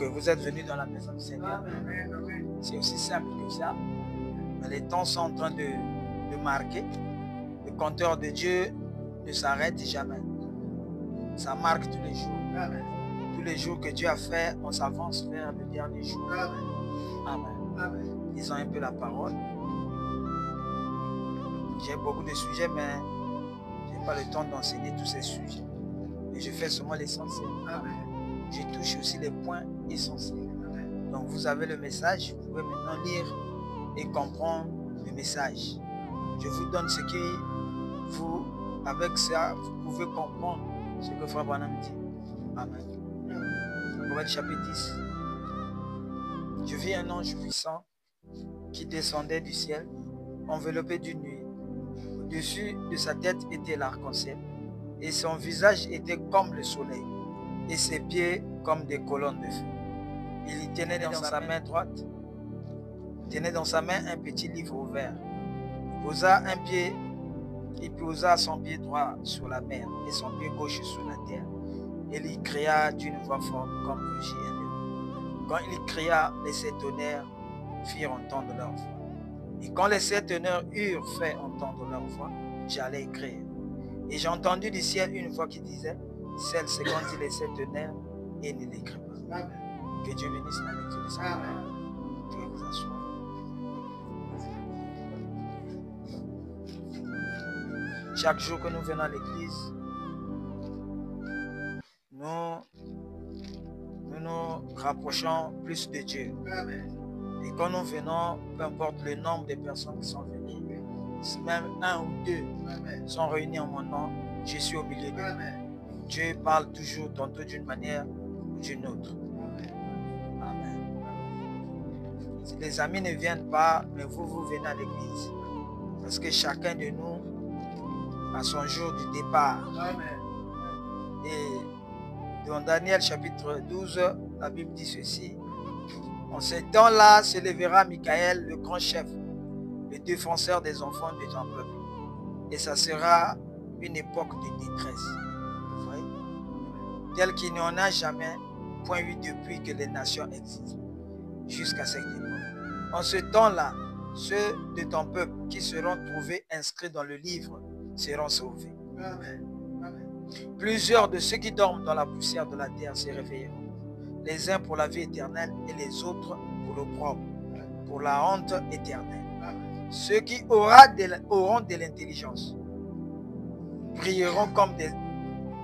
Donc vous êtes venus dans la maison du Seigneur. C'est aussi simple que ça. Mais les temps sont en train de marquer. Le compteur de Dieu ne s'arrête jamais. Ça marque tous les jours. Tous les jours que Dieu a fait, on s'avance vers le dernier jour. Amen. Lisons un peu la parole. J'ai beaucoup de sujets, mais je n'ai pas le temps d'enseigner tous ces sujets. Mais je fais seulement l'essentiel. Je touche aussi les points essentiels. Donc vous avez le message, vous pouvez maintenant lire et comprendre le message. Je vous donne ce qui vous, avec ça, vous pouvez comprendre ce que Frère Branham dit. Amen. Proverbe chapitre 10. Je vis un ange puissant qui descendait du ciel, enveloppé d'une nuée. Au-dessus de sa tête était l'arc-en-ciel, et son visage était comme le soleil, et ses pieds comme des colonnes de feu. Il y tenait dans sa main droite, tenait dans sa main un petit livre ouvert. Il posa son pied droit sur la mer et son pied gauche sur la terre. Et il cria d'une voix forte comme rugit un lion. Quand il cria, les sept tonnerres firent entendre leur voix. Et quand les sept tonnerres eurent fait entendre leur voix, j'allais écrire. Et j'ai entendu du ciel une voix qui disait, celle secondit les sept tonnerres et ne l'écrit pas. Amen. Que Dieu bénisse la lecture de sa parole. Vous pouvez vous asseoir. Chaque jour que nous venons à l'église, nous rapprochons plus de Dieu. Amen. Et quand nous venons, peu importe le nombre de personnes qui sont venues, si même un ou deux sont réunis en mon nom, je suis au milieu d'eux. Dieu parle toujours tantôt d'une manière ou d'une autre. Amen. Si les amis ne viennent pas, mais vous venez à l'église. Parce que chacun de nous a son jour du départ. Amen. Et dans Daniel chapitre 12, la Bible dit ceci. En ce temps-là se lèvera Michael, le grand chef, le défenseur des enfants de ton peuple. Et ça sera une époque de détresse. Vous voyez? Tel qu'il n'y en a jamais, point eu depuis que les nations existent, jusqu'à cette époque. En ce temps-là, ceux de ton peuple qui seront trouvés inscrits dans le livre seront sauvés. Amen. Amen. Plusieurs de ceux qui dorment dans la poussière de la terre se réveilleront. Les uns pour la vie éternelle et les autres pour l'opprobre, pour la honte éternelle. Amen. Ceux qui auront de l'intelligence brilleront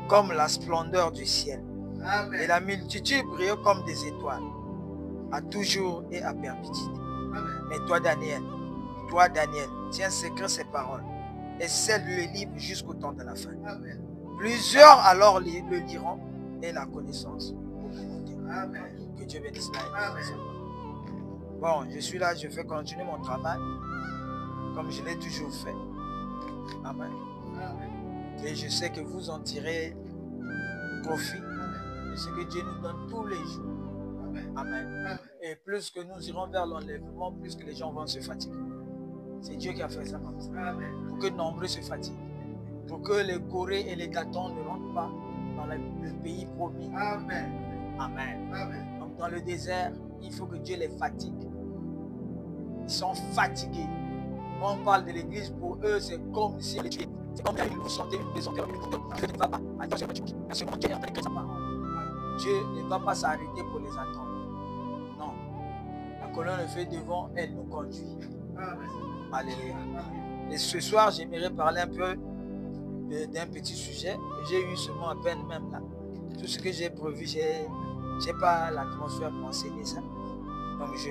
comme la splendeur du ciel. Amen. Et la multitude brille comme des étoiles, à toujours et à perpétuité. Amen. Mais toi, Daniel, tiens secret ces paroles et scelle le livre jusqu'au temps de la fin. Amen. Plusieurs alors le liront et la connaissance. Amen. Que Dieu bénisse la vie. Bon, je suis là, je vais continuer mon travail comme je l'ai toujours fait. Amen. Amen. Et je sais que vous en tirez profit. Amen. De ce que Dieu nous donne tous les jours. Amen. Amen. Amen. Et plus que nous irons vers l'enlèvement, plus que les gens vont se fatiguer. C'est Dieu qui a fait ça comme ça. Amen. Pour que nombreux se fatiguent. Pour que les Corées et les Datons ne rentrent pas dans le pays promis. Amen. Amen. Amen. Donc dans le désert, il faut que Dieu les fatigue. Ils sont fatigués. Quand on parle de l'église, pour eux, c'est comme si c'est comme si vous sentez une désenteur. Dieu ne va pas. Attention, parce que Dieu est en train d'écrire sa parole. Dieu ne va pas s'arrêter pour les attendre. Non. La colonne de feu devant, elle nous conduit. Amen. Alléluia. Amen. Et ce soir, j'aimerais parler un peu d'un petit sujet. J'ai eu seulement à peine même là. Tout ce que j'ai prévu, je n'ai pas l'atmosphère pour enseigner ça. Donc je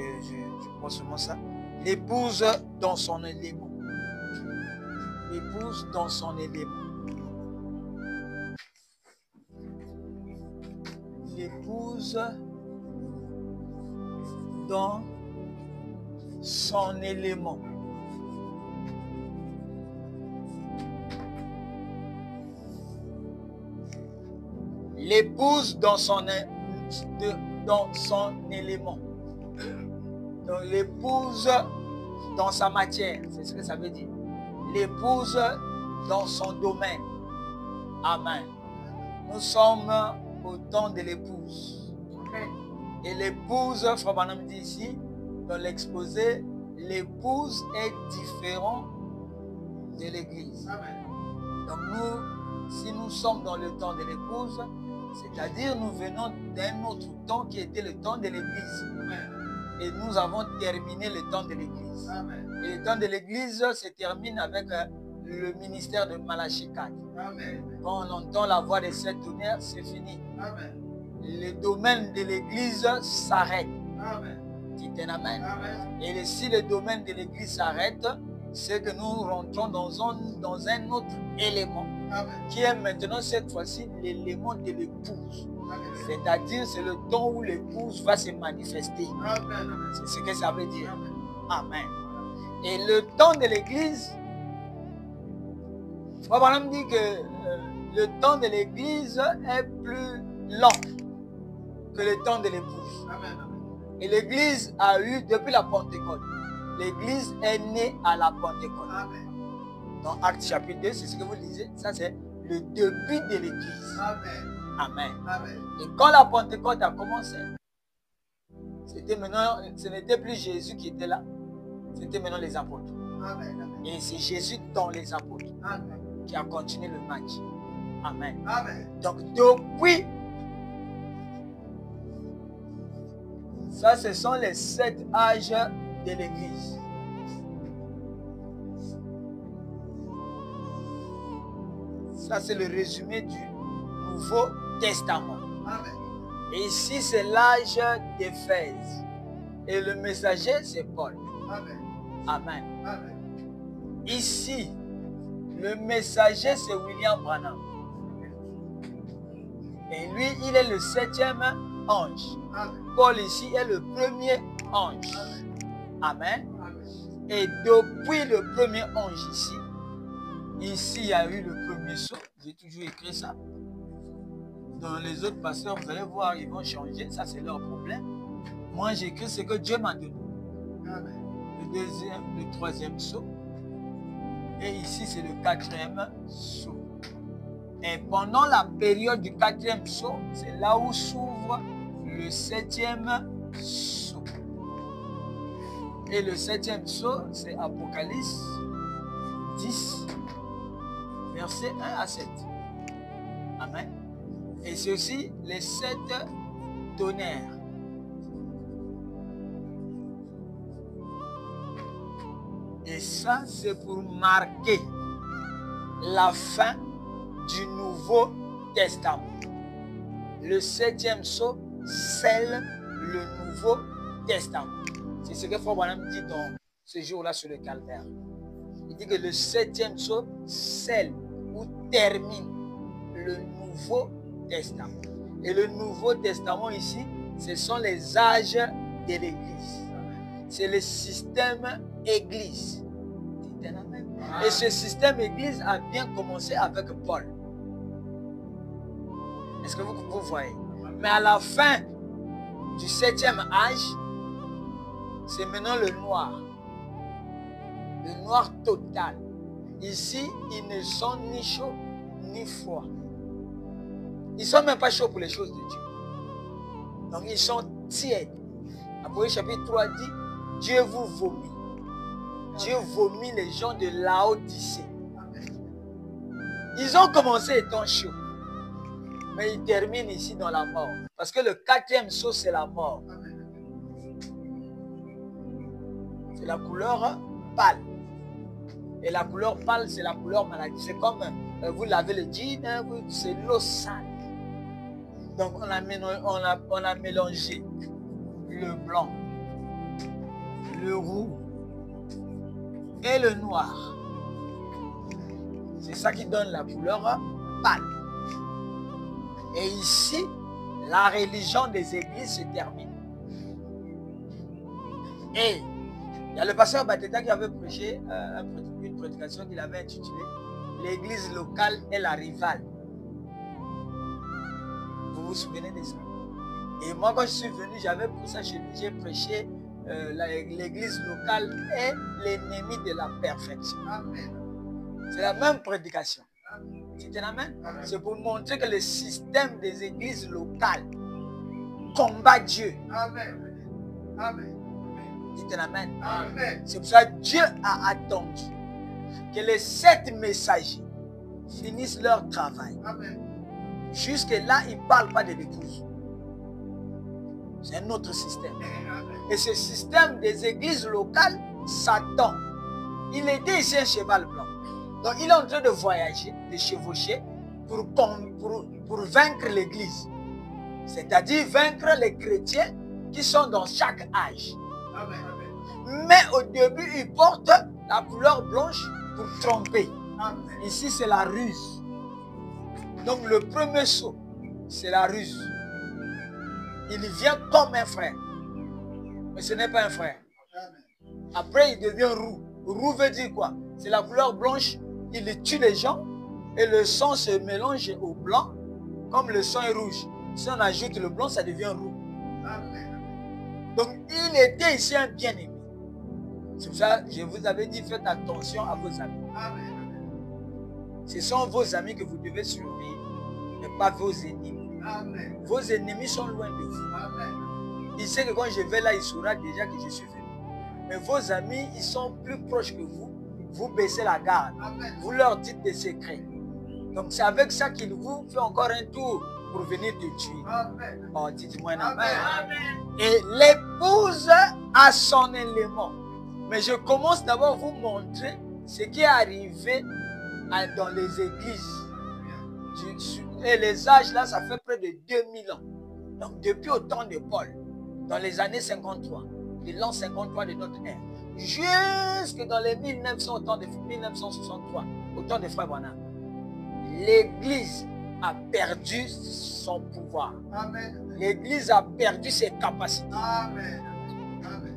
prends seulement ça. L'épouse dans son élément. L'épouse dans son élément. L'épouse dans son élément. L'épouse dans son élément. Donc l'épouse dans sa matière, c'est ce que ça veut dire. L'épouse dans son domaine. Amen. Nous sommes au temps de l'épouse. Et l'épouse, Frère Branham dit ici, dans l'exposé, l'épouse est différente de l'église. Donc nous, si nous sommes dans le temps de l'épouse, c'est-à-dire nous venons d'un autre temps qui était le temps de l'église. Et nous avons terminé le temps de l'église. Et le temps de l'église se termine avec le ministère de Malachi 4. Quand on entend la voix des sept tonnerres, c'est fini. Le domaine de l'église s'arrête. Dites un amen. Et si le domaine de l'église s'arrête, c'est que nous rentrons dans un autre élément qui est maintenant cette fois-ci l'élément de l'épouse. C'est-à-dire c'est le temps où l'épouse va se manifester. C'est ce que ça veut dire. Amen. Et le temps de l'église, Frère Branham dit que le temps de l'église est plus lent que le temps de l'épouse. Et l'église a eu depuis la Pentecôte. L'église est née à la Pentecôte. Dans Actes chapitre 2, c'est ce que vous lisez. Ça, c'est le début de l'église. Amen. Et quand la Pentecôte a commencé, c'était maintenant, ce n'était plus Jésus qui était là. C'était maintenant les apôtres. Et c'est Jésus dans les apôtres qui a continué le match. Amen. Donc, depuis, ça, ce sont les 7 âges de l'église. Ça, c'est le résumé du Nouveau Testament. Et ici, c'est l'âge d'Éphèse. Et le messager, c'est Paul. Amen. Ici, le messager, c'est William Branham. Et lui, il est le 7e ange. Paul ici est le premier ange. Amen. Et depuis le premier ange ici, il y a eu le premier saut. J'ai toujours écrit ça. Dans les autres pasteurs, vous allez voir, ils vont changer. Ça, c'est leur problème. Moi, j'écris ce que Dieu m'a donné. Le deuxième, le 3e saut. Et ici, c'est le 4e saut. Et pendant la période du 4e saut, c'est là où s'ouvre le 7e saut. Et le 7e saut, c'est Apocalypse 10, versets 1 à 7. Amen. Et c'est aussi les 7 tonnerres. Et ça, c'est pour marquer la fin du Nouveau Testament. Le 7e saut scelle le Nouveau Testament. C'est ce que Frère Branham dit dans ce jour-là sur le calvaire. Il dit que le 7e saut scelle ou termine le Nouveau Testament. Et le Nouveau Testament ici, ce sont les âges de l'Église. C'est le système Église. Et ce système Église a bien commencé avec Paul. Est-ce que vous voyez? Mais à la fin du 7e âge, c'est maintenant le noir. Le noir total. Ici, ils ne sont ni chauds ni froids. Ils ne sont même pas chauds pour les choses de Dieu. Donc, ils sont tièdes. Apocalypse chapitre 3 dit, Dieu vous vomit. Dieu vomit les gens de Laodicée. Ils ont commencé étant chauds. Mais ils terminent ici dans la mort. Parce que le 4e saut, c'est la mort. C'est la couleur pâle. Et la couleur pâle, c'est la couleur maladie. C'est comme vous lavez le jean, c'est l'eau sale. Donc on a mélangé le blanc, le roux et le noir. C'est ça qui donne la couleur pâle. Et ici, la religion des églises se termine. Et il y a le pasteur Bateta qui avait prêché une prédication qu'il avait intitulée « L'église locale est la rivale ». Vous vous souvenez de ça? Et moi, quand je suis venu, j'avais pris ça chez lui, j'ai prêché l'église locale est l'ennemi de la perfection. C'est la même prédication. C'est pour montrer que le système des églises locales combat Dieu. Amen. Amen. Dites amen. Amen. C'est pour ça que Dieu a attendu que les 7 messagers finissent leur travail. Amen. Jusque-là, il ne parle pas de l'épouse. C'est un autre système. Amen. Et ce système des églises locales, Satan, il était ici un cheval blanc. Donc il est en train de voyager, de chevaucher pour vaincre l'église. C'est-à-dire vaincre les chrétiens qui sont dans chaque âge. Amen. Mais au début, il porte la couleur blanche pour tromper. Amen. Ici, c'est la ruse. Donc le premier saut, c'est la ruse. Il vient comme un frère. Mais ce n'est pas un frère. Amen. Après, il devient roux. Roux veut dire quoi? C'est la couleur blanche. Il tue les gens et le sang se mélange au blanc comme le sang est rouge. Si on ajoute le blanc, ça devient roux. Amen. Donc, il était ici un bien-aimé. C'est pour ça que je vous avais dit, faites attention à vos amis. Amen. Ce sont vos amis que vous devez surveiller, mais pas vos ennemis. Amen. Vos ennemis sont loin de vous. Amen. Il sait que quand je vais là, il saura déjà que je suis venu. Mais vos amis, ils sont plus proches que vous. Vous baissez la garde. Amen. Vous leur dites des secrets. Donc c'est avec ça qu'il vous fait encore un tour pour venir te tuer. Amen. Oh, dites-moi un amen. Amen. Et l'épouse a son élément. Mais je commence d'abord à vous montrer ce qui est arrivé dans les églises. Et les âges là, ça fait près de 2000 ans. Donc depuis au temps de Paul, dans les années 53, de l'an 53 de notre ère, jusque dans les 1900, au temps de 1963, au temps de Frère Branham, l'Église a perdu son pouvoir. Amen. L'Église a perdu ses capacités. Amen. Amen.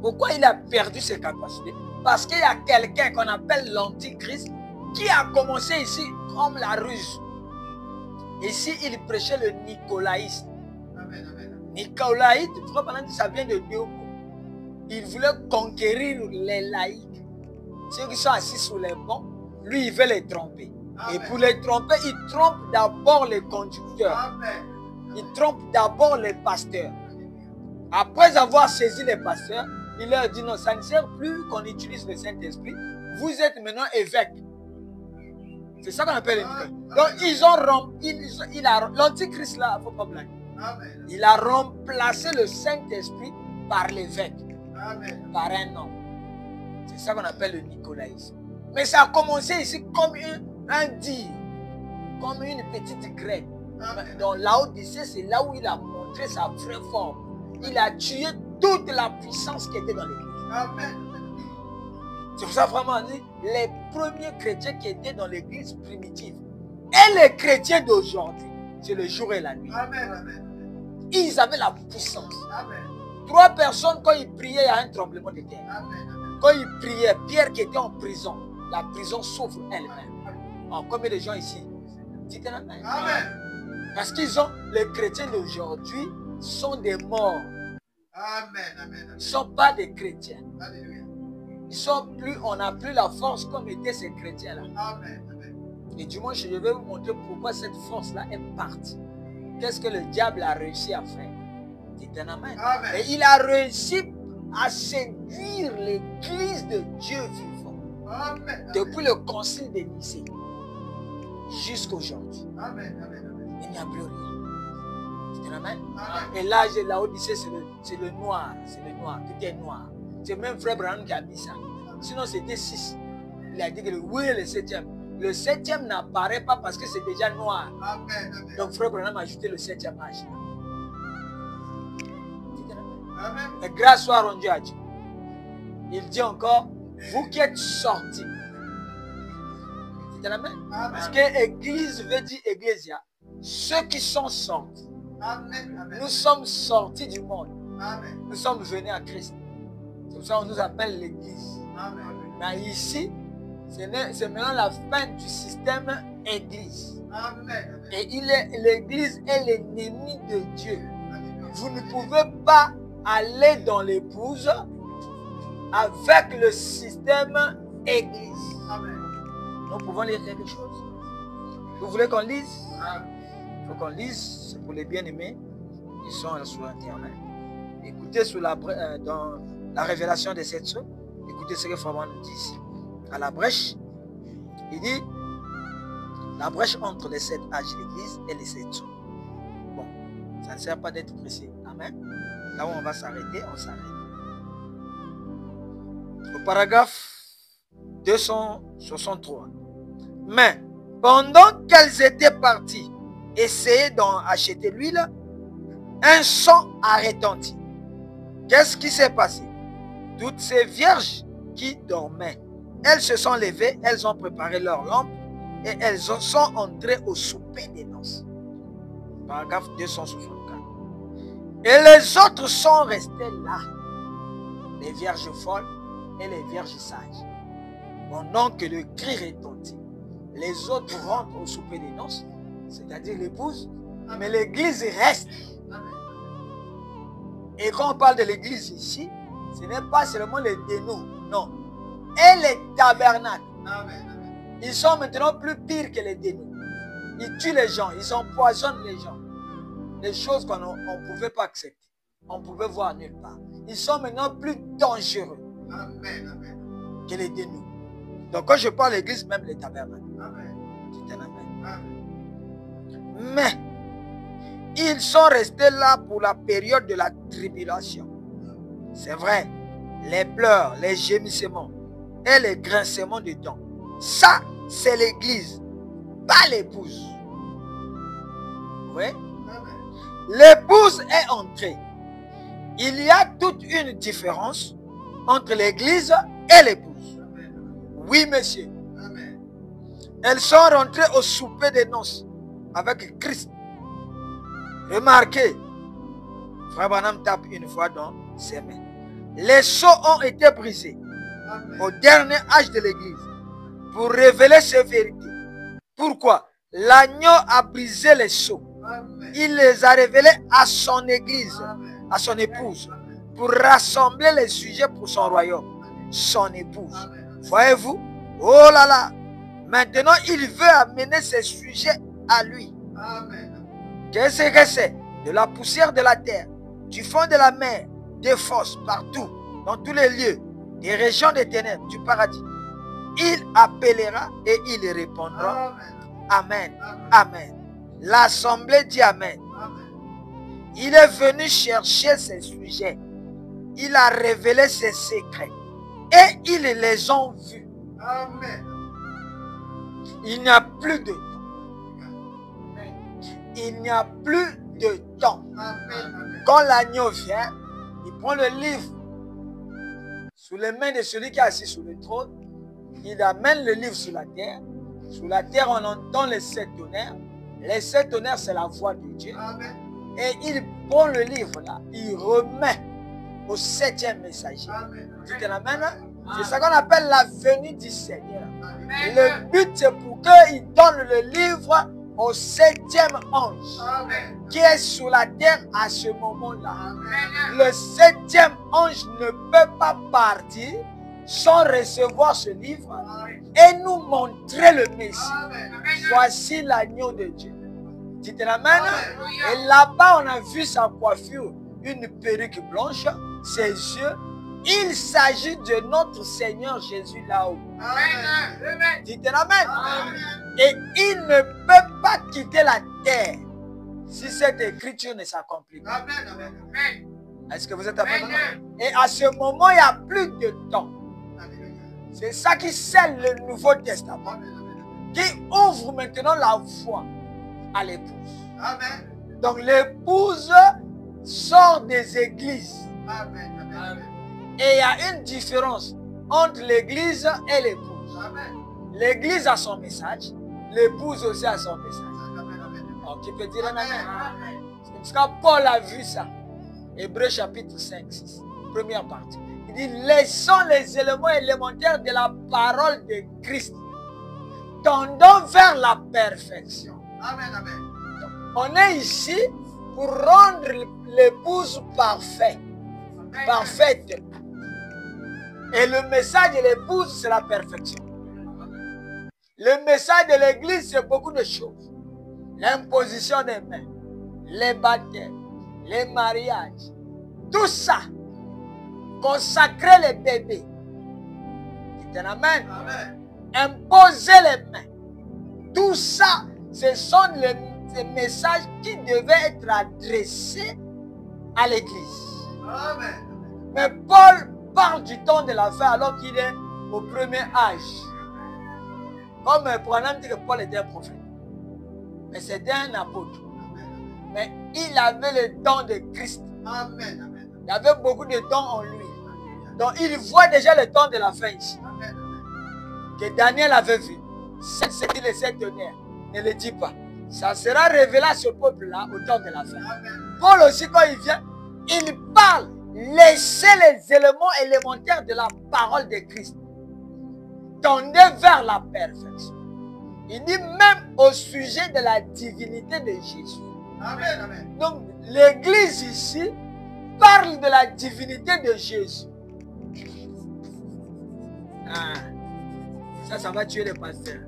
Pourquoi il a perdu ses capacités? Parce qu'il y a quelqu'un qu'on appelle l'Antichrist qui a commencé ici comme la ruse. Ici, il prêchait le nicolaïsme. Amen. Amen. Nicolaïte, ça vient de deux mots. Il voulait conquérir les laïcs. Ceux qui sont assis sur les bancs, lui, il veut les tromper. Amen. Et pour les tromper, il trompe d'abord les conducteurs. Amen. Il trompe d'abord les pasteurs. Après avoir saisi les pasteurs, il leur dit non, ça ne sert plus qu'on utilise le Saint-Esprit. Vous êtes maintenant évêques. C'est ça qu'on appelle l'évêque. Donc ils ont l'Antichrist là, il ne faut pas blaguer. Amen. Il a remplacé le Saint-Esprit par l'évêque, Amen. par un homme. C'est ça qu'on appelle le nicolaïsme. Mais ça a commencé ici comme un dire, comme une petite graine. Amen. Dans Laodicée, c'est là où il a montré sa vraie forme. Il a tué toute la puissance qui était dans l'église. Amen. C'est pour ça vraiment dit, les premiers chrétiens qui étaient dans l'église primitive et les chrétiens d'aujourd'hui, c'est le jour et la nuit. Amen. Amen. Ils avaient la puissance. Amen. 3 personnes, quand ils priaient, il y a un tremblement de terre. Amen. Quand ils priaient, Pierre qui était en prison, la prison s'ouvre elle-même. Oh, combien de gens ici? Dites amen. Amen. Parce les chrétiens d'aujourd'hui sont des morts. Amen. Amen. Ils ne sont pas des chrétiens. Alléluia. On n'a plus la force comme étaient ces chrétiens-là. Amen. Amen. Et dimanche, je vais vous montrer pourquoi cette force-là est partie. Qu'est-ce que le diable a réussi à faire? Dites un amen. Amen. Et il a réussi à séduire l'église de Dieu vivant. Amen. Depuis le concile de Nicée jusqu'aujourd'hui. Amen. Amen. Il n'y a plus rien. Dites un amen. Amen. Et l'âge de Laodicée, c'est le noir. C'est le noir. Tout est noir. C'est même Frère Branham qui a dit ça. Sinon, c'était 6. Il a dit que oui, le 7e. Le 7e n'apparaît pas parce que c'est déjà noir. Amen. Amen. Donc, Frère Branham a ajouté le 7e âge. Amen. Et grâce soit rendue à Dieu. Il dit encore, vous qui êtes sortis. Dites amen. Parce que église veut dire ecclésia. Ceux qui sont sortis. Amen. Amen. Nous sommes sortis du monde. Amen. Nous sommes venus à Christ. C'est pour ça qu'on nous appelle l'église. Amen. Mais ici, c'est maintenant la fin du système église. Amen. Et l'église est l'ennemi de Dieu. Vous ne pouvez pas aller dans l'épouse avec le système église. Amen. Nous pouvons lire quelque chose. Vous voulez qu'on lise? Amen. Il faut qu'on lise, c'est pour les bien-aimés. Ils sont sur Internet. Écoutez dans la révélation des 7 sceaux. Écoutez ce que Fabien nous dit ici. À la brèche, il dit la brèche entre les 7 âges de l'Église et les 7 sceaux. Bon, ça ne sert pas d'être précis. Amen. Là où on va s'arrêter, on s'arrête. Au paragraphe 263. Mais pendant qu'elles étaient parties essayer d'en acheter l'huile, un son a retenti. Qu'est-ce qui s'est passé? Toutes ces vierges qui dormaient, elles se sont levées, elles ont préparé leurs lampes et elles sont entrées au souper des noces. Paragraphe 264. Et les autres sont restées là, les vierges folles et les vierges sages. Pendant que le cri retentit, les autres rentrent au souper des noces, c'est-à-dire l'épouse, mais l'église reste. Et quand on parle de l'église ici, ce n'est pas seulement les dénous, non. Et les tabernacles. Ils sont maintenant plus pires que les dénous. Ils tuent les gens, ils empoisonnent les gens. Des choses qu'on ne pouvait pas accepter. On ne pouvait voir nulle part. Ils sont maintenant plus dangereux que les dénous. Donc quand je parle de l'église, même les tabernacles. Dites un amen. Mais ils sont restés là pour la période de la tribulation. C'est vrai, les pleurs, les gémissements et les grincements de dents. Ça, c'est l'église, pas l'épouse. Oui? L'épouse est entrée. Il y a toute une différence entre l'église et l'épouse. Oui, monsieur. Elles sont rentrées au souper des noces avec Christ. Remarquez, Frère Branham tape une fois dans ses mains. Les sceaux ont été brisés au dernier âge de l'église pour révéler ces vérités. Pourquoi? L'agneau a brisé les sceaux. Il les a révélés à son église, à son épouse, pour rassembler les sujets pour son royaume, son épouse. Voyez-vous? Oh là là! Maintenant, il veut amener ces sujets à lui. Qu'est-ce que c'est? De la poussière de la terre, du fond de la mer, des fosses, partout, dans tous les lieux, des régions des ténèbres, du paradis. Il appellera et il répondra. Amen. Amen. L'assemblée dit Amen. Il est venu chercher ses sujets. Il a révélé ses secrets. Et ils les ont vus. Amen. Il n'y a plus de temps. Il n'y a plus de temps. Amen. Quand l'agneau vient, il prend le livre sous les mains de celui qui est assis sur le trône. Il amène le livre sur la terre. Sur la terre, on entend les 7 tonnerres. Les 7 tonnerres, c'est la voix de Dieu. Amen. Et il prend le livre là. Il remet au 7e messager. Dites Amen. C'est ça qu'on appelle la venue du Seigneur. Le but, c'est pour qu'il donne le livre au 7e ange qui est sur la terre à ce moment-là. Le 7e ange ne peut pas partir sans recevoir ce livre et nous montrer le Messie. Voici l'agneau de Dieu. Dites Amen. Et là-bas, on a vu sa coiffure, une perruque blanche, ses yeux. Il s'agit de notre Seigneur Jésus là-haut. Dites Amen. Et il ne peut pas quitter la terre si cette écriture ne s'accomplit pas. Est-ce que vous êtes avec moi? Et à ce moment, il n'y a plus de temps. C'est ça qui scelle le Nouveau Testament, qui ouvre maintenant la voie à l'épouse. Donc l'épouse sort des églises. Et il y a une différence entre l'église et l'épouse. L'église a son message, l'épouse aussi a son message. Donc tu peux dire Amen. C'est parce que Paul a vu ça. Hébreux chapitre 5, 6, première partie. Il dit, laissons les éléments élémentaires de la parole de Christ, tendant vers la perfection. Donc, on est ici pour rendre l'épouse parfaite. Et le message de l'épouse, c'est la perfection. Le message de l'église, c'est beaucoup de choses. L'imposition des mains, les baptêmes, les mariages, tout ça, consacrer les bébés. Dites un amen. Amen. Imposer les mains. Tout ça, ce sont les messages qui devaient être adressés à l'église. Amen. Mais Paul parle du temps de la fin alors qu'il est au premier âge. Comme Branham dit que Paul était un prophète. Mais c'était un apôtre. Mais il avait le don de Christ. Amen. Amen. Il y avait beaucoup de dons en lui. Donc il voit déjà le temps de la fin ici. Amen. Que Daniel avait vu. C'est les 7 tonnerres. Ne le dis pas. Ça sera révélé à ce peuple-là au temps de la fin. Amen. Paul aussi, quand il vient, il parle. Laissez les éléments élémentaires de la parole de Christ. Tendez vers la perfection. Il dit même au sujet de la divinité de Jésus. Amen. Amen. Donc, l'église ici parle de la divinité de Jésus. Ah, ça va tuer les pasteurs.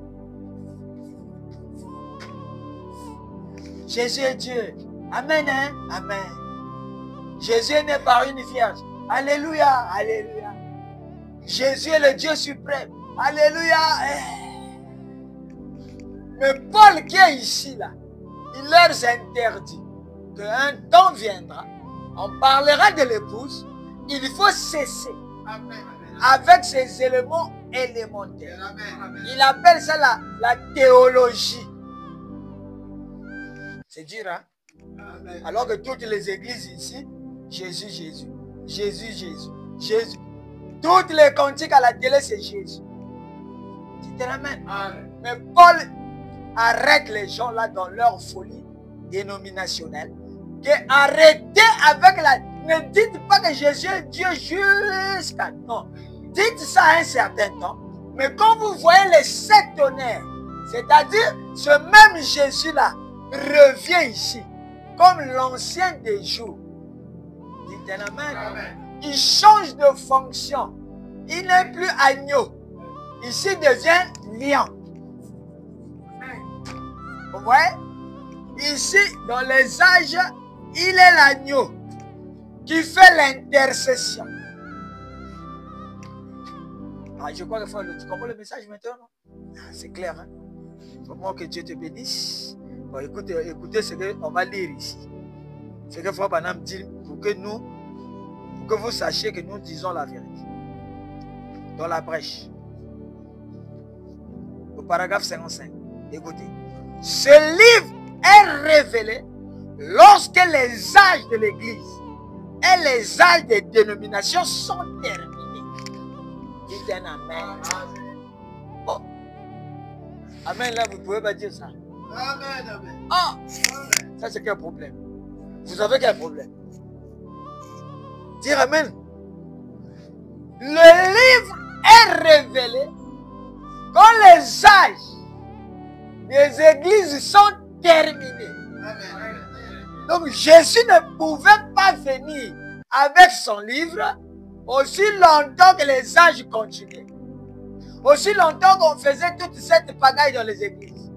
Jésus est Dieu. Amen, hein? Amen. Jésus est né par une vierge. Alléluia, alléluia. Jésus est le Dieu suprême. Alléluia. Mais Paul qui est ici, là, il leur interdit qu'un temps viendra, on parlera de l'épouse, il faut cesser Amen. avec ces éléments élémentaires. Amen. Amen. Il appelle ça la théologie. C'est dur, hein? Amen. Alors que toutes les églises ici, Jésus, Jésus, Jésus, Jésus, Jésus. Toutes les cantiques à la télé, c'est Jésus. Dites amen. Amen. Mais Paul arrête les gens là dans leur folie dénominationnelle. Que arrêtez avec la... Ne dites pas que Jésus est Dieu jusqu'à... Non. Dites ça à un certain temps. Mais quand vous voyez les 7 tonnerres, c'est-à-dire ce même Jésus-là revient ici comme l'ancien des jours. Dites un amen. Amen. Il change de fonction. Il n'est plus agneau. Ici, il devient lion. Vous voyez? Ici, dans les âges, il est l'agneau qui fait l'intercession. Ah, je crois que tu comprends le message maintenant? C'est clair, hein? Vraiment que Dieu te bénisse. Bon, écoutez ce qu'on va lire ici. C'est que Frère Branham dit pour que vous sachiez que nous disons la vérité. Dans la brèche. Au paragraphe 55. Écoutez. Ce livre est révélé lorsque les âges de l'Église et les âges des dénominations sont terminés. Dites un amen. Oh. Amen, là, vous ne pouvez pas dire ça. Amen. Amen. Ah, Amen. ça c'est quel problème? Vous avez quel problème? Dire amen. Le livre est révélé quand les âges des églises sont terminés. Amen. Donc Jésus ne pouvait pas venir avec son livre aussi longtemps que les âges continuaient. Aussi longtemps qu'on faisait toute cette pagaille dans les églises.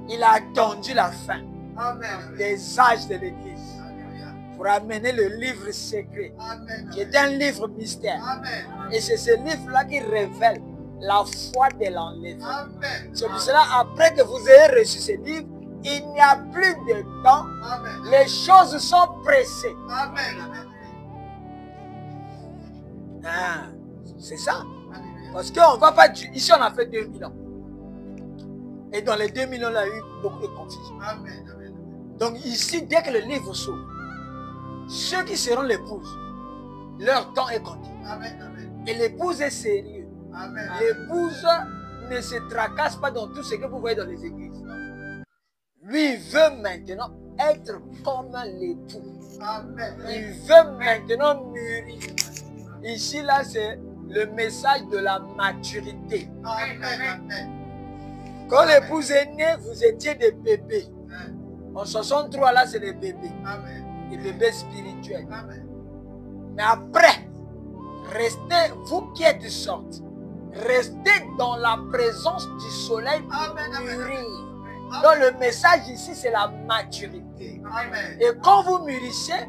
Il a attendu la fin Amen. des âges de l'église Alléluia. pour amener le livre secret, Amen. qui est un livre mystère. Amen. Et c'est ce livre-là qui révèle la foi de l'enlèvement. Amen. C'est pour cela, après que vous ayez reçu ce livre, il n'y a plus de temps. Amen. Les choses sont pressées. Amen. Amen. Ah, c'est ça. Alléluia. Parce qu'on ne va pas... Ici, on a fait 2000 ans. Et dans les 2000 ans, il y a eu beaucoup de confusion. Amen. Amen. Donc ici, dès que le livre s'ouvre, ceux qui seront l'épouses, leur temps est compté. Amen. Amen. Et l'épouse est sérieuse. Amen. L'épouse ne se tracasse pas dans tout ce que vous voyez dans les églises. Lui, il veut maintenant être comme l'époux. Amen. Il veut maintenant mûrir. Ici, là, c'est le message de la maturité. Amen. Amen. Quand l'épouse est née, vous étiez des bébés. Amen. En 63, là, c'est des bébés. Amen. Des bébés spirituels. Amen. Mais après, restez, vous qui êtes sortis, restez dans la présence du soleil pour Amen, amen. mûrir. Donc le message ici, c'est la maturité. Amen. Et quand vous mûrissez,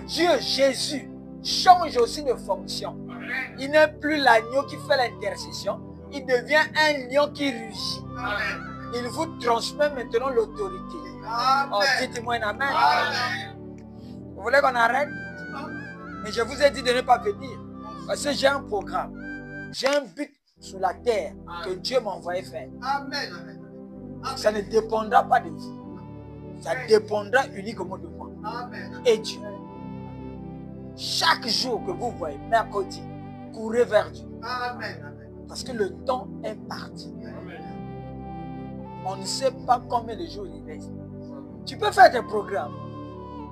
Dieu, Jésus, change aussi de fonction. Il n'est plus l'agneau qui fait l'intercession, il devient un lion qui rugit. Amen. Il vous transmet maintenant l'autorité. Oh, Amen. dites-moi un amen. Amen. Vous voulez qu'on arrête? Mais je vous ai dit de ne pas venir. Parce que j'ai un programme. J'ai un but sur la terre que Dieu m'a envoyé faire. Amen. Amen. Ça ne dépendra pas de vous. Ça dépendra uniquement de moi Amen. et Dieu. Chaque jour que vous voyez, mercredi, courez vers Dieu. Amen. Amen. Parce que le temps est parti. On ne sait pas combien de jours il reste. Tu peux faire tes programmes.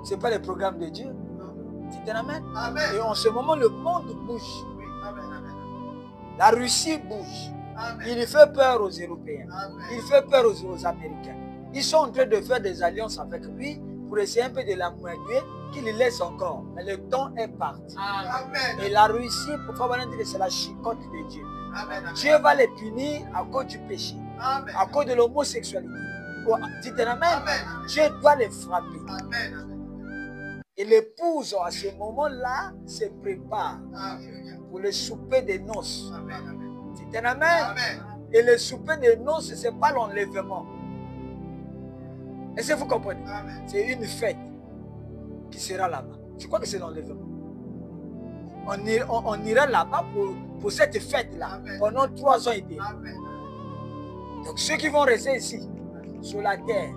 Ce n'est pas les programmes de Dieu. Tu t'amènes. Amen. Et en ce moment, le monde bouge. Oui. Amen. Amen. La Russie bouge. Amen. Il fait peur aux Européens. Amen. Il fait peur aux Américains. Ils sont en train de faire des alliances avec lui pour essayer un peu de l'amoindrir, qu'il le laisse encore. Mais le temps est parti. Amen. Et la Russie, pour pas dire que c'est la chicotte de Dieu. Amen. Dieu va les punir à cause du péché, Amen. à cause de l'homosexualité. Dites amen. Amen. Dieu doit les frapper. Amen. Et l'épouse, à ce moment-là, se prépare Amen. pour le souper des noces. Amen. Dites amen. Amen. Et le souper des noces, ce n'est pas l'enlèvement. Est-ce que vous comprenez? Amen. C'est une fête qui sera là-bas. Je crois que c'est l'enlèvement. On ira là-bas pour cette fête-là Amen. pendant 3 ans et demi. Amen. Donc ceux qui vont rester ici, sur la terre,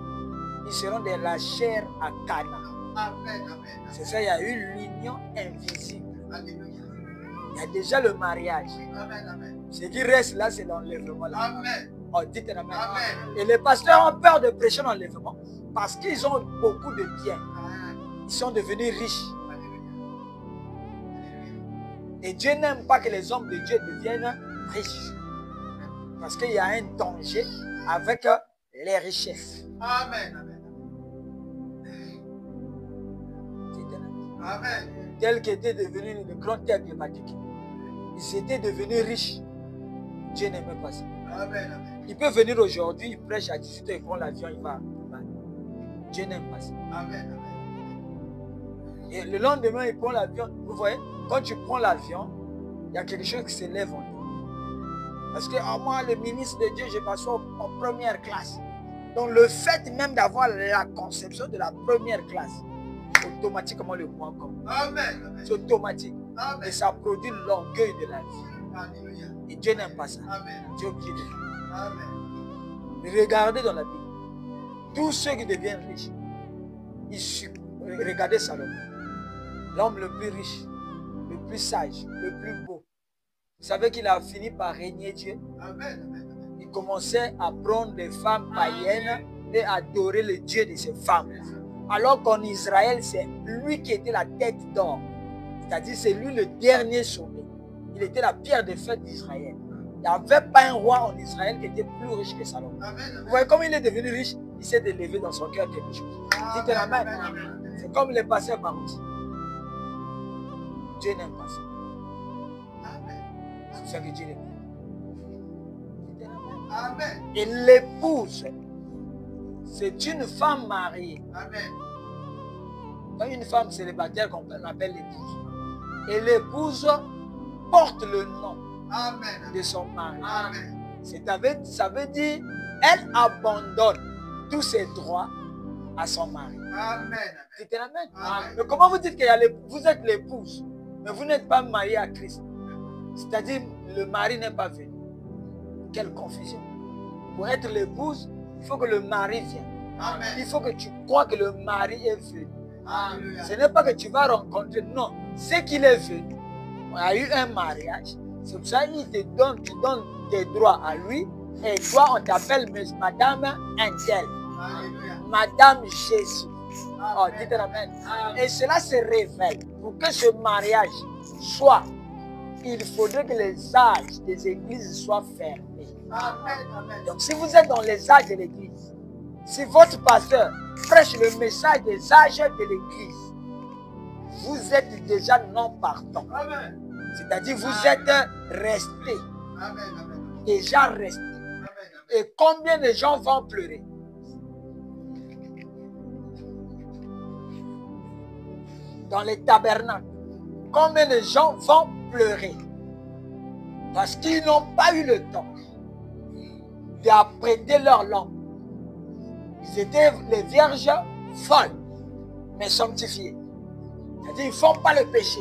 ils seront de la chair à Cana. Amen. Amen. C'est ça, il y a eu l'union invisible. Alléluia. Il y a déjà le mariage. Amen. Amen. Ce qui reste là, c'est l'enlèvement. Là. Amen. Oh, dites amen. Amen. Et les pasteurs ont peur de prêcher l'enlèvement parce qu'ils ont beaucoup de biens. Ils sont devenus riches. Et Dieu n'aime pas que les hommes de Dieu deviennent riches. Parce qu'il y a un danger avec les richesses. Amen. Amen. Amen. Tels qu'étaient devenus de grandes terres climatiques. Ils étaient devenus riches. Dieu n'aimait pas ça. Amen. Amen. Il peut venir aujourd'hui, il prêche à 18 h, il prend l'avion, il va. Dieu n'aime pas ça. Amen. Et le lendemain, il prend l'avion. Vous voyez, quand tu prends l'avion, il y a quelque chose qui s'élève en toi. Parce que moi, le ministre de Dieu, je passe en première classe. Donc le fait même d'avoir la conception de la première classe, automatiquement le point comme. Amen. C'est automatique. Amen. Et ça produit l'orgueil de la vie. Alléluia. Et Dieu n'aime pas ça. Amen. Dieu est obligé de. Amen. Regardez dans la Bible. Tous ceux qui deviennent riches, ils succombent. Regardez Salomon. L'homme le plus riche, le plus sage, le plus beau. Vous savez qu'il a fini par régner Dieu. Amen. Il commençait à prendre des femmes païennes et adorer le Dieu de ces femmes. Alors qu'en Israël, c'est lui qui était la tête d'or. C'est-à-dire, c'est lui le dernier sommet. Il était la pierre de fête d'Israël. Il n'y avait pas un roi en Israël qui était plus riche que Salomon. Vous voyez, comme il est devenu riche, il s'est élevé dans son cœur quelque chose. Dites amen. C'est comme les pasteurs Barouti. Dieu n'aime pas ça. C'est ça que Dieu n'aime pas. Amen. Et l'épouse, c'est une femme mariée. Amen. Quand une femme célibataire qu'on appelle l'épouse. Et l'épouse porte le nom Amen. de son mari. Amen. Ça veut dire, elle abandonne tous ses droits à son mari. Amen. C'était la même. Amen. Mais comment vous dites que vous êtes l'épouse, mais vous n'êtes pas marié à Christ? C'est-à-dire, le mari n'est pas venu. Quelle confusion. Pour être l'épouse, il faut que le mari vienne. Amen. Il faut que tu crois que le mari est venu. Alléluia. Ce n'est pas que tu vas rencontrer, non. C'est qu'il est venu. On a eu un mariage. C'est pour ça qu'il te donne, tu donnes tes droits à lui. Et toi, on t'appelle Madame Intel. Alléluia. Madame Jésus. Oh, Amen. dites amen. Et cela se révèle. Pour que ce mariage soit, il faudrait que les âges des églises soient fermés. Amen. Amen. Donc, si vous êtes dans les âges de l'église, si votre pasteur prêche le message des âges de l'église, vous êtes déjà non partant. Amen. C'est-à-dire, vous êtes resté, Amen. Amen. déjà resté. Amen. Et combien de gens vont pleurer? dans les tabernacles, combien de gens vont pleurer parce qu'ils n'ont pas eu le temps d'apprêter leur lampe. Ils étaient les vierges folles, mais sanctifiées. C'est-à-dire, ils ne font pas le péché,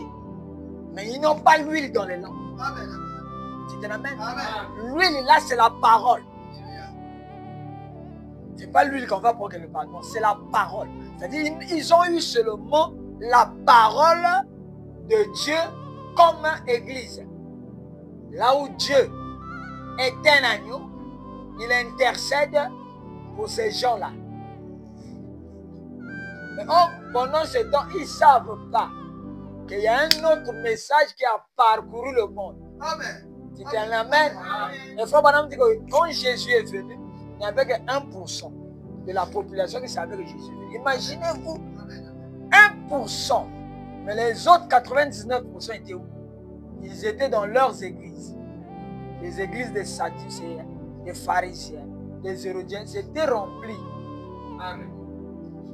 mais ils n'ont pas l'huile dans les lampes. Tu te l'amènes? L'huile, là, c'est la parole. Ce n'est pas l'huile qu'on va prendre quelque part, non, c'est la parole. C'est-à-dire, ils ont eu seulement la parole de Dieu comme église. Là où Dieu est un agneau, il intercède pour ces gens-là. Mais pendant ce temps, ils ne savent pas qu'il y a un autre message qui a parcouru le monde. Amen. Tu te l'amènes? Il faut dit que quand Jésus est venu, il n'y avait que 1% de la population qui savait que Jésus est venu. Imaginez-vous, 1%. Mais les autres 99% étaient où? Ils étaient dans leurs églises. Les églises des Sadducéens, des pharisiens, des Hérodiens, c'était rempli. Amen.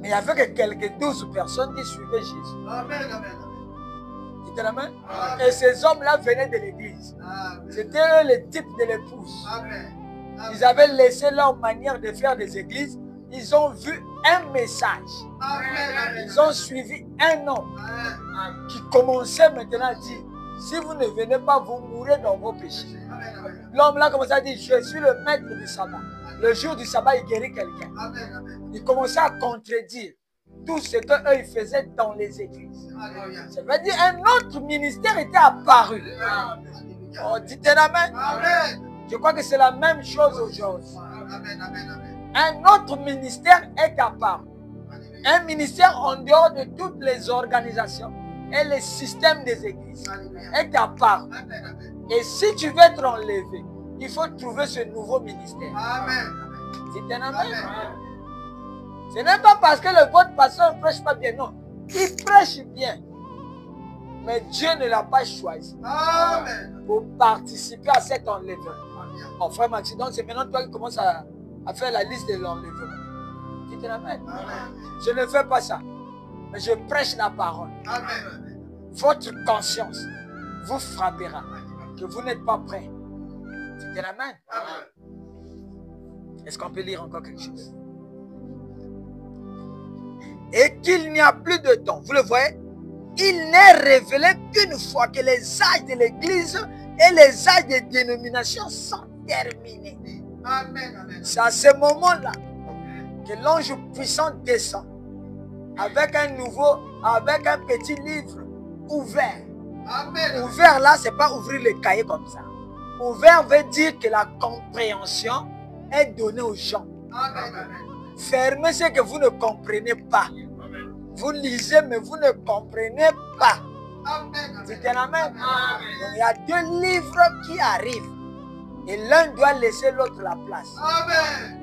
Mais il n'y avait que quelques 12 personnes qui suivaient Jésus. Amen, amen. Tu te l'amènes? Et ces hommes-là venaient de l'église. C'était eux les types de l'épouse. Ils avaient laissé leur manière de faire des églises. Ils ont vu un message. Ils ont suivi un homme qui commençait maintenant à dire, si vous ne venez pas, vous mourrez dans vos péchés. L'homme là commençait à dire, je suis le maître du sabbat. Le jour du sabbat, il guérit quelqu'un. Il commençait à contredire tout ce qu'eux, ils faisaient dans les églises. Ça veut dire un autre ministère était apparu. Oh, dites amen. Je crois que c'est la même chose aujourd'hui. Un autre ministère est apparu. Un ministère en dehors de toutes les organisations et les systèmes des églises est apparu. Et si tu veux être enlevé, il faut trouver ce nouveau ministère. Dites amen. Ce n'est pas parce que le bon pasteur ne prêche pas bien, non. Il prêche bien. Mais Dieu ne l'a pas choisi pour participer à cet enlèvement. Oh, frère Maxime, donc c'est maintenant toi qui commences à faire la liste de l'enlèvement. Tu te l'amènes? Je ne fais pas ça. Mais je prêche la parole. Votre conscience vous frappera que vous n'êtes pas prêt. Tu te l'amènes? Est-ce qu'on peut lire encore quelque chose? Et qu'il n'y a plus de temps. Vous le voyez? Il n'est révélé qu'une fois que les âges de l'Église et les âges des dénominations sont terminés. C'est à ce moment-là que l'ange puissant descend avec un petit livre ouvert. Ouvert là, c'est pas ouvrir le cahier comme ça. Ouvert veut dire que la compréhension est donnée aux gens. Fermez ce que vous ne comprenez pas. Vous lisez, mais vous ne comprenez pas. C'est un amen. Donc, il y a deux livres qui arrivent. Et l'un doit laisser l'autre la place.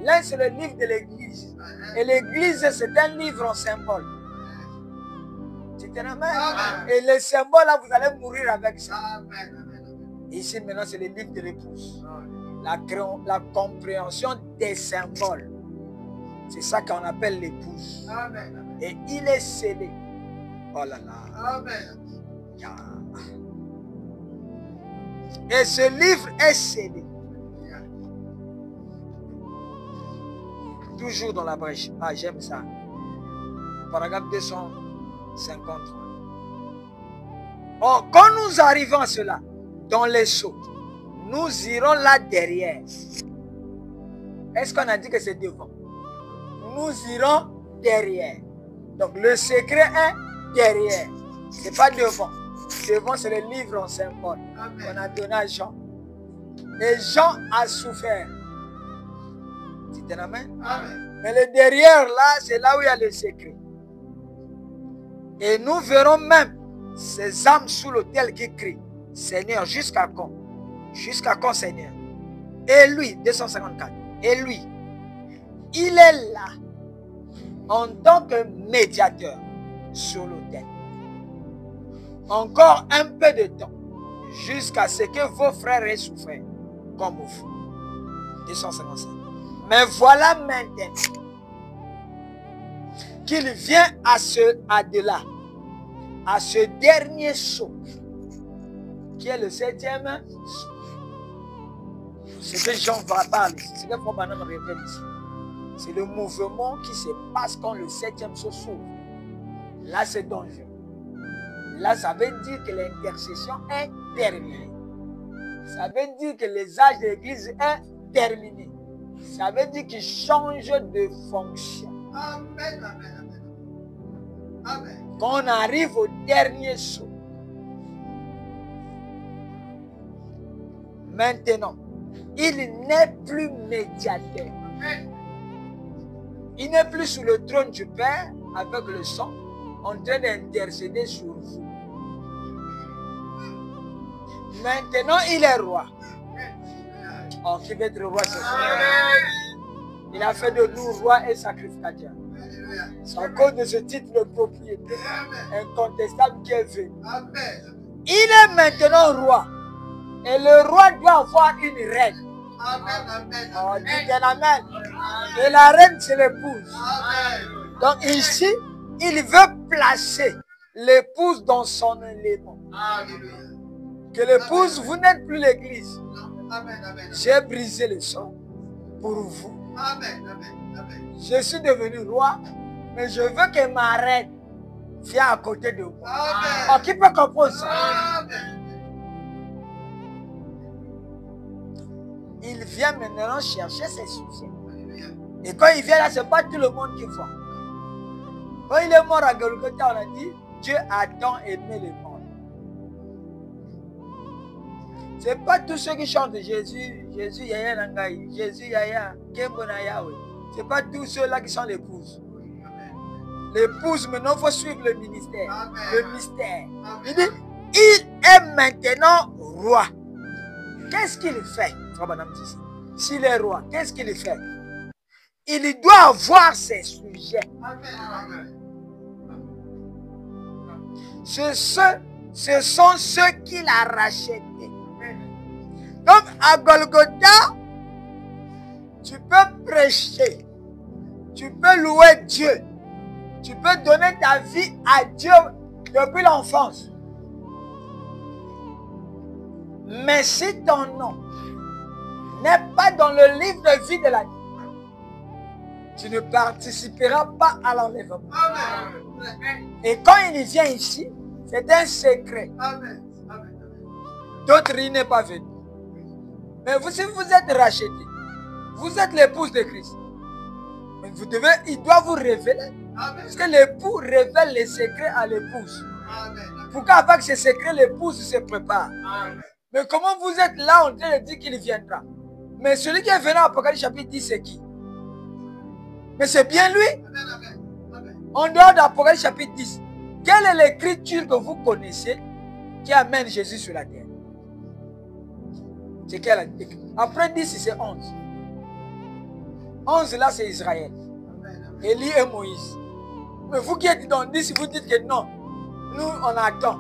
L'un, c'est le livre de l'Église. Et l'Église, c'est un livre en symbole. C'est un amen. Et le symbole, là, vous allez mourir avec ça. Et ici, maintenant, c'est le livre de l'épouse. La compréhension des symboles. C'est ça qu'on appelle l'épouse. Et il est scellé. Oh là là. Et ce livre est scellé. Toujours dans la brèche. Ah, j'aime ça. Paragraphe 253. Oh, quand nous arrivons à cela, dans les seaux, nous irons là derrière. Est-ce qu'on a dit que c'est devant? Nous irons derrière. Donc le secret est derrière. Ce n'est pas devant. Devant, c'est le livre en symbole qu'on a donné à Jean. Et Jean a souffert. C'est un amen? Mais le derrière, là, c'est là où il y a le secret. Et nous verrons même ces âmes sous l'autel qui crient, Seigneur, jusqu'à quand? Jusqu'à quand, Seigneur? Et lui, 254, et lui, il est là en tant que médiateur sur l'autel. Encore un peu de temps jusqu'à ce que vos frères aient souffert comme vous. 255. Mais voilà maintenant qu'il vient à de là à ce dernier saut, qui est le 7e saut. Ce que Jean va parler ici, ce que Frère Branham révèle ici, c'est le mouvement qui se passe quand le 7e saut s'ouvre. Là, c'est dangereux. Là, ça veut dire que l'intercession est terminée. Ça veut dire que les âges de l'Église est terminé. Ça veut dire qu'il change de fonction. Amen, amen, amen. Amen. Quand on arrive au dernier saut, maintenant, il n'est plus médiateur. Il n'est plus sous le trône du Père avec le sang en train d'intercéder sur vous. Maintenant, il est roi. Oh, qui veut être roi ce soir? Il a fait de nous rois et sacrificateurs. C'est à cause de ce titre de propriété incontestable qui est venu. Il est maintenant roi. Et le roi doit avoir une reine. Oh, dites un amen. Et la reine, c'est l'épouse. Donc ici, il veut placer l'épouse dans son élément. Que l'épouse, vous n'êtes plus l'église. J'ai brisé le sang pour vous. Je suis devenu roi, mais je veux que ma reine vienne à côté de moi. Oh, qui peut comprendre ça? Il vient maintenant chercher ses sujets. Et quand il vient là, ce n'est pas tout le monde qui voit. Quand il est mort à Golgotha, on a dit, Dieu a tant aimé les morts. Ce n'est pas tous ceux qui chantent Jésus, Jésus, Yaya Nangaï, Jésus, Yaya, Kembona Yahweh. Ce n'est pas tous ceux-là qui sont l'épouse. L'épouse, maintenant, il faut suivre le ministère, le mystère. Il dit, il est maintenant roi. Qu'est-ce qu'il fait? S'il est roi, qu'est-ce qu'il fait? Il doit avoir ses sujets. Ce sont ceux qu'il a rachetés. Donc à Golgotha, tu peux prêcher, tu peux louer Dieu, tu peux donner ta vie à Dieu depuis l'enfance. Mais si ton nom n'est pas dans le livre de vie de la vie, tu ne participeras pas à l'enlèvement. Et quand il vient ici, c'est un secret. D'autres, il n'est pas venu. Mais vous, si vous êtes racheté, vous êtes l'épouse de Christ. Mais il doit vous révéler. Parce que l'époux révèle les secrets à l'épouse. Pour qu'avec ces secrets, l'épouse se prépare. Mais comment vous êtes là en train de dire qu'il viendra? Mais celui qui est venu à Apocalypse chapitre 10, c'est qui? Mais c'est bien lui. En dehors d'Apocalypse chapitre 10, quelle est l'écriture que vous connaissez qui amène Jésus sur la terre? C'est quelle? Après 10, c'est 11. 11 là, c'est Israël. Élie et Moïse. Mais vous qui êtes dans 10, vous dites que non. Nous, on attend.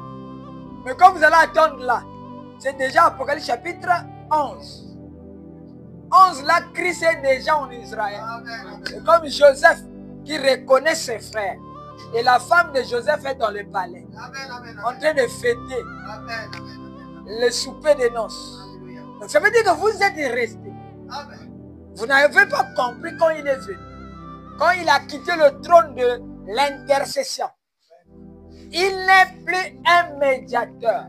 Mais quand vous allez attendre là, c'est déjà Apocalypse chapitre 11. 11 là, Christ est déjà en Israël. C'est comme Joseph qui reconnaît ses frères. Et la femme de Joseph est dans le palais. En train de fêter le souper des noces. Donc ça veut dire que vous êtes restés. Vous n'avez pas compris quand il est venu. Quand il a quitté le trône de l'intercession. Il n'est plus un médiateur.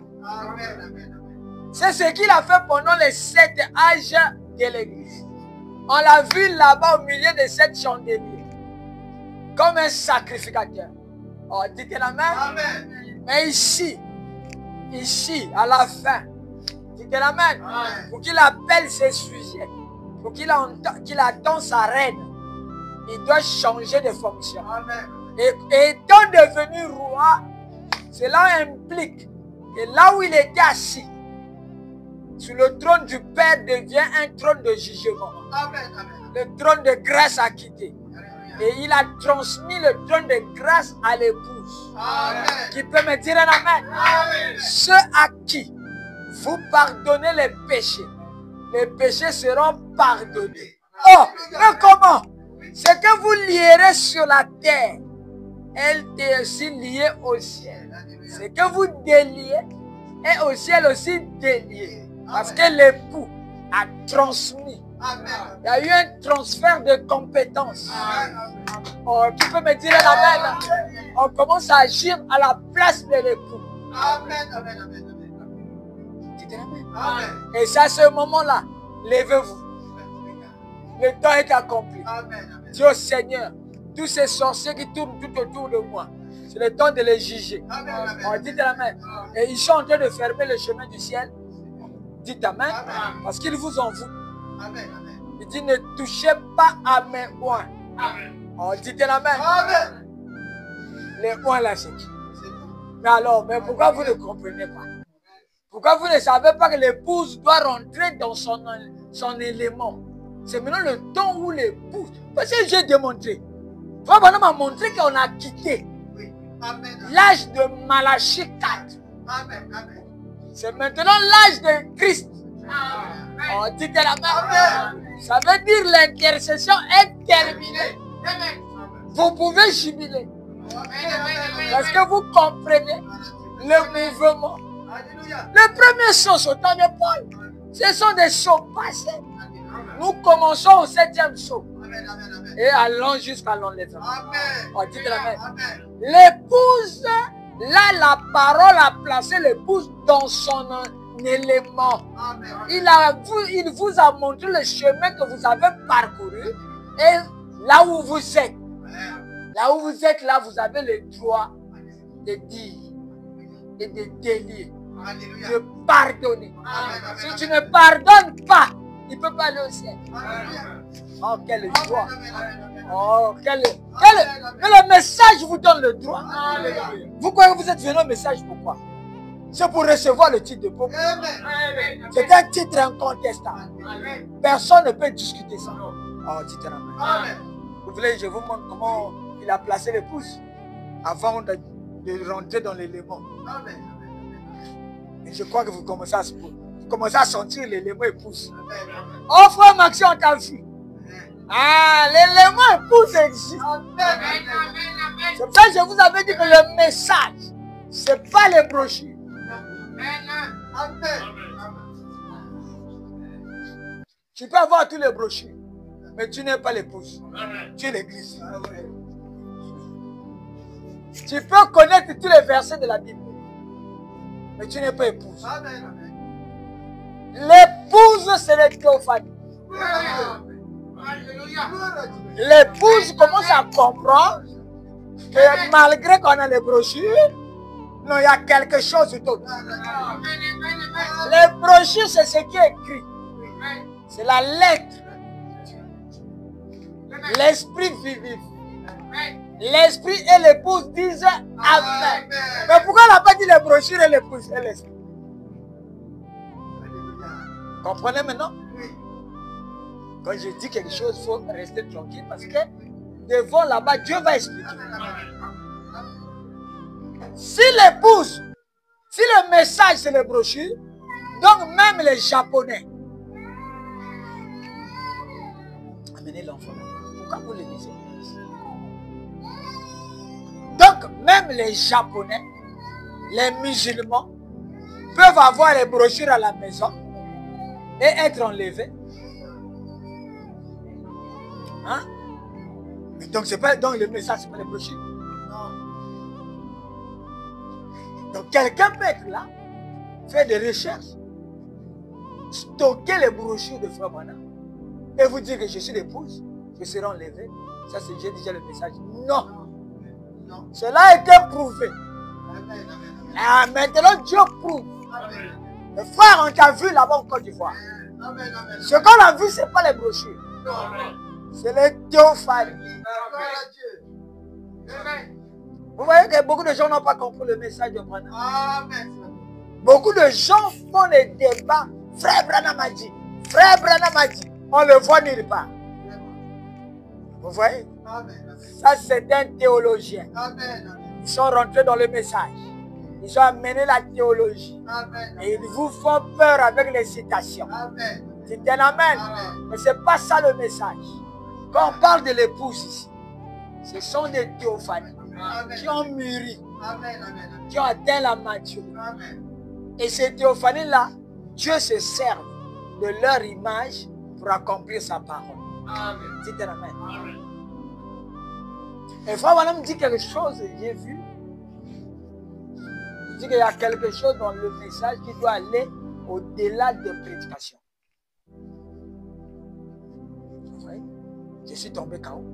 C'est ce qu'il a fait pendant les 7 âges de l'église. On l'a vu là-bas au milieu de 7 chandeliers. Comme un sacrificateur. Oh, dites la main. Mais ici, à la fin, dites la main. Pour qu'il appelle ses sujets, pour qu'il attend sa reine, il doit changer de fonction. Et étant devenu roi, cela implique que là où il était assis, sur le trône du Père devient un trône de jugement. Le trône de grâce a quitté. Et il a transmis le trône de grâce à l'épouse. Qui peut me dire un amen? Ceux à qui vous pardonnez les péchés seront pardonnés. Oh, mais comment? Ce que vous lierez sur la terre, elle est aussi liée au ciel. Ce que vous déliez est au ciel aussi délié. Parce que l'époux a transmis. Il y a eu un transfert de compétences. Oh, qui peut me dire l'amen? On commence à agir à la place de l'époux. Dites amen. Et c'est à ce moment-là, levez-vous. Le temps est accompli. Dis au Seigneur, tous ces sorciers qui tournent tout autour de moi, c'est le temps de les juger. On dit amen. Et ils sont en train de fermer le chemin du ciel. Dites amen. Parce qu'ils vous envoient. Il dit ne touchez pas à mes oins. On dit amen. Les oins là, c'est qui? Mais alors, mais pourquoi vous ne comprenez pas? Pourquoi vous ne savez pas que l'épouse doit rentrer dans son élément? C'est maintenant le temps où l'épouse. Parce que j'ai démontré. Frère m'a montré qu'on a quitté l'âge de Malachie 4. C'est maintenant l'âge de Christ. On dit la main. Ça veut dire l'intercession est terminée. Vous pouvez jubiler. Parce que vous comprenez le mouvement. Le premier saut sur ton épaule, ce sont des sauts passés. Nous commençons au 7e saut. Et allons jusqu'à l'enlèvement. On dit la main. L'épouse, là, la parole a placé l'épouse dans son élément. Il vous a montré le chemin que vous avez parcouru. Et là où vous êtes, là, vous avez le droit de dire et de délier, de pardonner. Si tu ne pardonnes pas, il ne peut pas aller au ciel. Oh, quelle joie! Oh, quel... Mais le message vous donne le droit. Vous croyez que vous êtes venu au message pourquoi? C'est pour recevoir le titre de propriété. C'est un titre incontestable. Personne ne peut discuter ça. Oh, titre amen. Vous voulez, je vous montre comment il a placé l'épouse avant de rentrer dans l'élément. Et je crois que vous commencez à sentir l'élément épouse. Oh frère Maxime, on t'a vu. Ah, l'élément épouse existe. C'est pour ça que je vous avais dit que le message, ce n'est pas les brochures. Tu peux avoir tous les brochures, mais tu n'es pas l'épouse. Tu es l'église. Tu peux connaître tous les versets de la Bible, mais tu n'es pas épouse. L'épouse, c'est le théophanie. L'épouse commence à comprendre que malgré qu'on a les brochures, non, il y a quelque chose d'autre. Les brochures, c'est ce qui est écrit. C'est la lettre. L'esprit vivif. L'esprit et l'épouse disent Amen. Mais pourquoi on n'a pas dit les brochures et l'épouse et l'esprit? Comprenez maintenant? Quand je dis quelque chose, il faut rester tranquille parce que devant là-bas, Dieu va expliquer. Si l'épouse, si le message c'est les brochures, donc même les Japonais, amenez l'enfant là. Pourquoi vous le laissez? Donc même les Japonais, les musulmans, peuvent avoir les brochures à la maison et être enlevés. Hein? Mais donc c'est pas donc le message, c'est pas les brochures. Donc quelqu'un peut être là, faire des recherches, stocker les brochures de Frère Branham et vous dire que je suis l'épouse, je serai enlevé. Ça c'est j'ai déjà le message. Non. Cela a été prouvé. Ah, maintenant Dieu prouve. Le frère, on t'a vu là-bas en Côte d'Ivoire. Ce qu'on a vu, ce n'est pas les brochures. C'est les théophanies. Vous voyez que beaucoup de gens n'ont pas compris le message de Branham. Beaucoup de gens font des débats. Frère Branham a dit. Frère Branham a dit. On le voit nulle part. Vous voyez? Ça, c'est un théologien. Ils sont rentrés dans le message. Ils ont amené la théologie. Et ils vous font peur avec les citations. C'est un amen. Mais ce n'est pas ça le message. Quand on parle de l'épouse ici, ce sont des théophanies qui ont mûri. Amen, amen, qui ont atteint la maturité. amen. Et ces théophanies-là, Dieu se sert de leur image pour accomplir sa parole. Amen. Dites amen. Amen. Et frère Branham dit quelque chose, j'ai vu. Il dit qu'il y a quelque chose dans le message qui doit aller au-delà de prédication. Oui. Je suis tombé KO.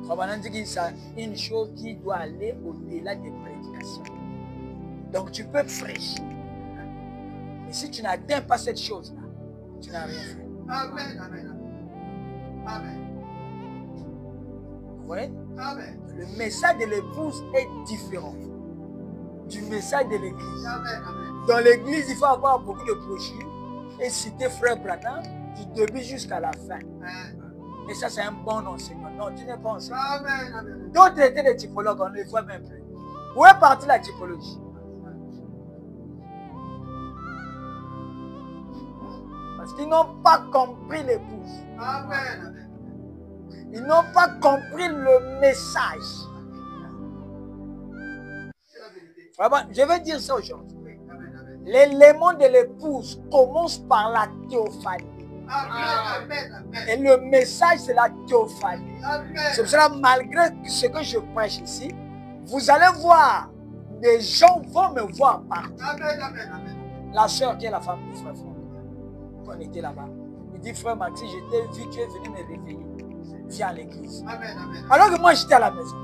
Frère Branham dit qu'il y a une chose qui doit aller au-delà des prédications. Donc tu peux prêcher. Mais si tu n'atteins pas cette chose-là, tu n'as rien fait. Amen, amen, amen. Vous voyez? Amen. Le message de l'épouse est différent du message de l'église. Amen, amen. Dans l'église, il faut avoir beaucoup de brochures et citer frère Branham du début jusqu'à la fin. Amen. Et ça, c'est un bon enseignement. Non, tu n'es pas enseignant. Amen, amen. D'autres étaient des typologues, on ne les voit même plus. Où est partie la typologie? Parce qu'ils n'ont pas compris l'épouse. Amen, amen. Ils n'ont pas compris le message. C'est la vérité. Vraiment, je vais dire ça aujourd'hui. Oui, amen, amen. L'élément de l'épouse commence par la théophanie. Amen, amen, Et amen. le message, c'est la théophanie. Amen. C'est pour cela, malgré ce que je prêche ici, vous allez voir, des gens vont me voir partout. Amen, amen, amen. La soeur qui est la femme du frère Franck, quand on était là-bas, il dit, frère Maxi, je t'ai vu, tu es venu me réveiller. Viens à l'église. Amen, amen. Alors que moi, j'étais à la maison.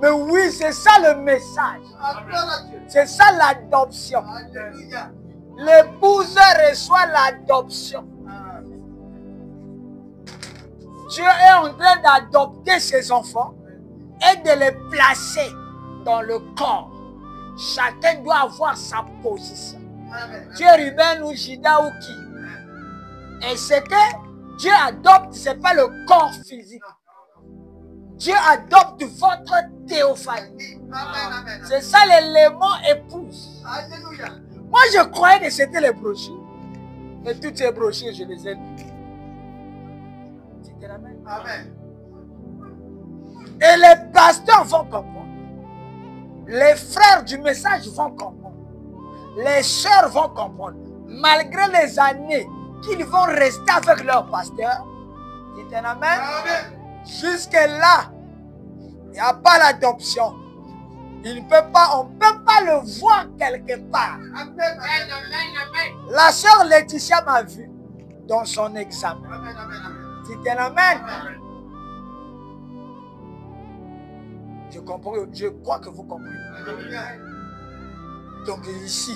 Mais oui, c'est ça le message. Gloire à Dieu. C'est ça l'adoption. Alléluia. L'épouse reçoit l'adoption. Amen. Dieu est en train d'adopter ses enfants et de les placer dans le corps. Chacun doit avoir sa position. Amen. Tu es Ruben ou Judas ou qui. Et ce que Dieu adopte, ce n'est pas le corps physique. Dieu adopte votre théophanie. Amen, amen. C'est ça l'élément épouse. Alléluia. Moi, je croyais que c'était les brochures. Mais toutes ces brochures, je les ai lues. C'était la même. Amen. Et les pasteurs vont comprendre. Les frères du message vont comprendre. Les sœurs vont comprendre. Malgré les années qu'ils vont rester avec leur pasteur. Dites un amen. Amen. Jusque-là, il n'y a pas l'adoption. Il ne peut pas, on ne peut pas le voir quelque part. Amen, amen, amen. La sœur Laetitia m'a vu dans son examen. Amen, amen, amen. Dites un amen. Amen. Je crois que vous comprenez. Alléluia. Donc ici,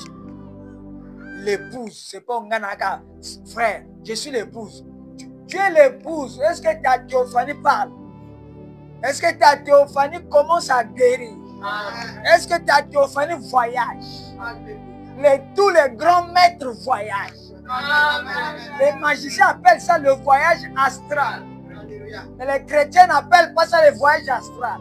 l'épouse, c'est pas un Ganaka. Frère, je suis l'épouse. Tu es l'épouse. Est-ce que ta théophanie parle? Est-ce que ta théophanie commence à guérir? Amen. Est-ce que ta théophanie voyage? Alléluia. Tous les grands maîtres voyagent. Amen. Les magiciens appellent ça le voyage astral. Alléluia. Mais les chrétiens n'appellent pas ça le voyage astral.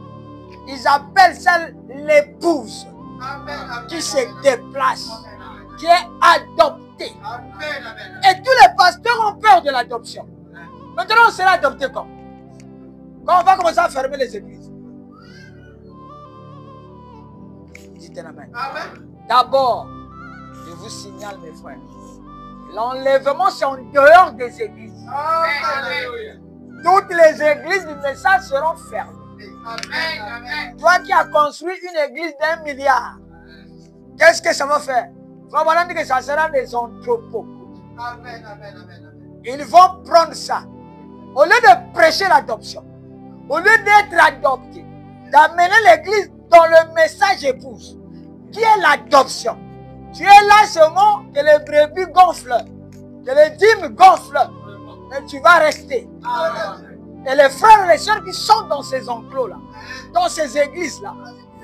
Ils appellent ça l'épouse Amen, amen. qui se déplace, Amen, amen. qui est adoptée. Amen, amen. Et tous les pasteurs ont peur de l'adoption. Maintenant, on sera adopté quand? Quand on va commencer à fermer les églises. Dites un amen. Amen. D'abord, je vous signale, mes frères, l'enlèvement, c'est en dehors des églises. Alléluia. Toutes les églises du message seront fermées. Amen, amen. Toi qui as construit une église d'1 milliard, qu'est-ce que ça va faire? Vraiment dit que ça sera des entrepôts. Amen, amen, amen, amen. Ils vont prendre ça. Au lieu de prêcher l'adoption, au lieu d'être adopté, d'amener l'église dans le message épouse, qui est l'adoption. Tu es là seulement que les brebis gonflent, que les dîmes gonflent, mais tu vas rester. Amen. Et les frères et les sœurs qui sont dans ces enclos-là, dans ces églises-là,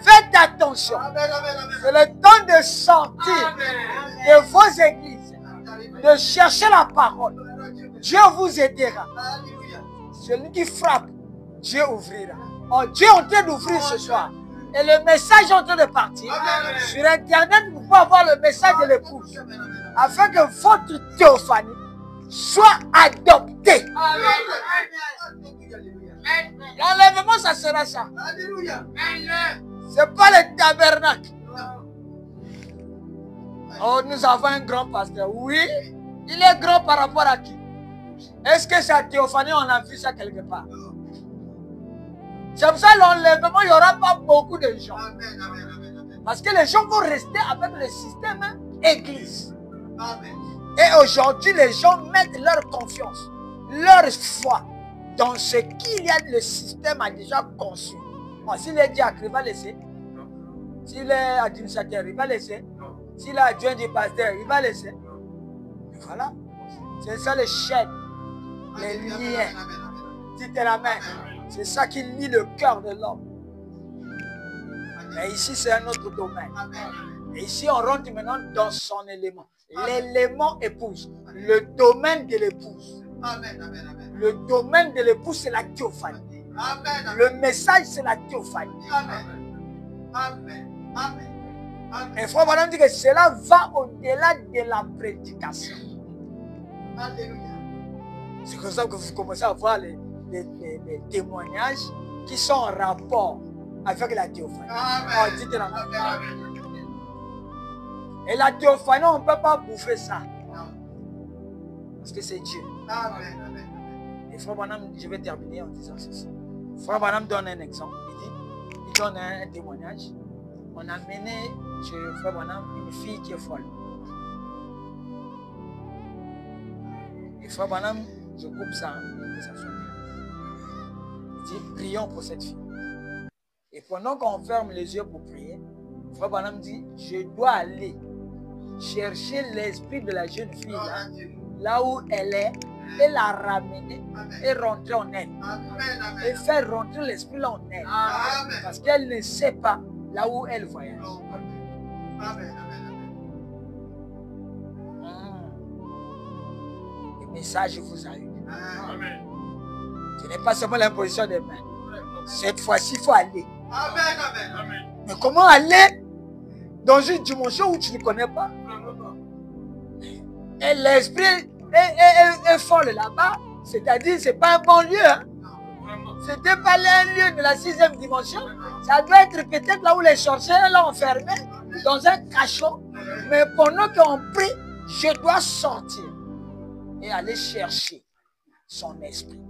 faites attention. Amen, amen, amen. C'est le temps de sortir Amen. de vos églises, de chercher la parole. Dieu vous aidera. Alléluia. Celui qui frappe, Dieu ouvrira. Oh, Dieu est en train d'ouvrir ce soir. Et le message est en train de partir. Amen. Sur Internet, vous pouvez avoir le message de l'épouse. Amen, amen. Afin que votre théophanie soit adoptée. Amen. Alléluia, alléluia. L'enlèvement, ça sera ça. Alléluia. C'est pas le tabernacle. Oh, nous avons un grand pasteur. Oui, il est grand par rapport à qui? Est-ce que c'est à Théophanie, on a vu ça quelque part? C'est pour ça que l'enlèvement, il n'y aura pas beaucoup de gens. Parce que les gens vont rester avec le système église. Et aujourd'hui, les gens mettent leur confiance, leur foi dans ce qu'il y a, le système a déjà conçu. Bon, s'il est diacre, il va laisser. S'il est administrateur, il va laisser. S'il est adjoint du pasteur, il va laisser. Et voilà. C'est ça les chaînes, les liens. Dites la main. C'est ça qui lie le cœur de l'homme. Mais ici, c'est un autre domaine. Et ici, on rentre maintenant dans son élément. L'élément épouse. Le domaine de l'épouse. Le domaine de l'épouse, c'est la théophanie. Le message, c'est la théophanie. Et frère Madame dit que cela va au-delà de la prédication. C'est comme ça que vous commencez à voir les témoignages qui sont en rapport avec la théophanie. Oh, dites la et la théophanie, on ne peut pas bouffer ça. Parce que c'est Dieu. Et frère Madame, je vais terminer en disant ceci. Frère Madame donne un exemple. Il donne un témoignage. On a mené chez frère Madame une fille qui est folle. Et frère Madame, je coupe ça, que ça soit bien. Il dit, prions pour cette fille. Et pendant qu'on ferme les yeux pour prier, frère Madame dit, je dois aller chercher l'esprit de la jeune fille là où elle est, et la ramener et rentrer en elle. Et faire rentrer l'esprit là en elle. Parce qu'elle ne sait pas là où elle voyage. Le message vous a eu. Ce n'est pas seulement l'imposition des mains. Cette fois-ci, il faut aller. Mais comment aller dans une dimension où tu ne connais pas? Et l'esprit est folle là-bas. C'est-à-dire, ce n'est pas un bon lieu. Hein? Ce n'était pas un lieu de la 6e dimension. Ça doit être peut-être là où les sorciers l'ont enfermé, dans un cachot. Mais pendant qu'on prie, je dois sortir et aller chercher son esprit.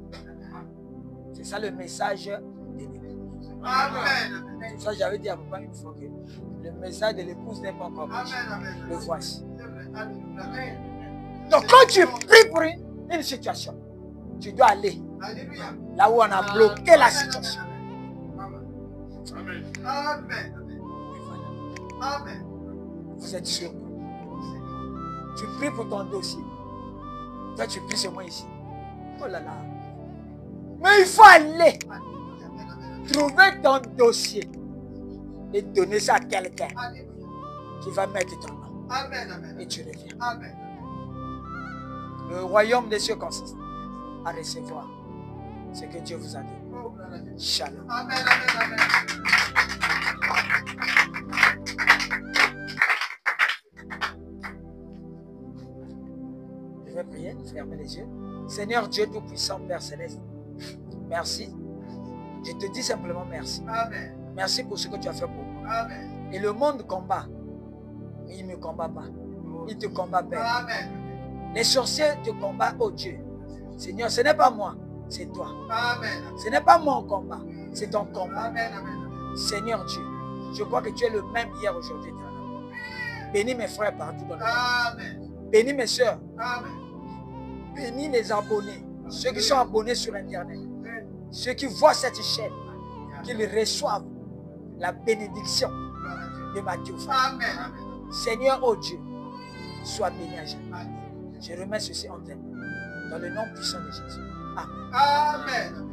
C'est ça le message de l'épouse. C'est ça que j'avais dit à papa une fois que le message de l'épouse n'est pas encore venu. Le voici. Donc quand tu pries pour une situation, tu dois aller là où on a bloqué la situation. Vous êtes sûr? Tu pries pour ton dossier. Toi, tu pries sur moi ici. Oh là là. Mais il faut aller trouver ton dossier et donner ça à quelqu'un qui va mettre ton nom. Et tu reviens. Le royaume des cieux consiste à recevoir ce que Dieu vous a donné. Shalom. Je vais prier, fermer les yeux. Seigneur Dieu Tout-Puissant, Père Céleste, merci. Je te dis simplement merci. Merci pour ce que tu as fait pour moi. Et le monde combat, mais il ne me combat pas. Il te combat, Père. Les sorciers te combattent, oh Dieu. Seigneur, ce n'est pas moi, c'est toi. Ce n'est pas mon combat, c'est ton combat. Seigneur Dieu, je crois que tu es le même hier, aujourd'hui. Bénis mes frères partout dans le monde. Bénis mes soeurs. Bénis les abonnés, ceux qui sont abonnés sur Internet, ceux qui voient cette chaîne, qu'ils reçoivent la bénédiction de ma théophanie. Seigneur, oh Dieu, sois béni à jamais. Je remets ceci en terre, dans le nom puissant de Jésus. Amen.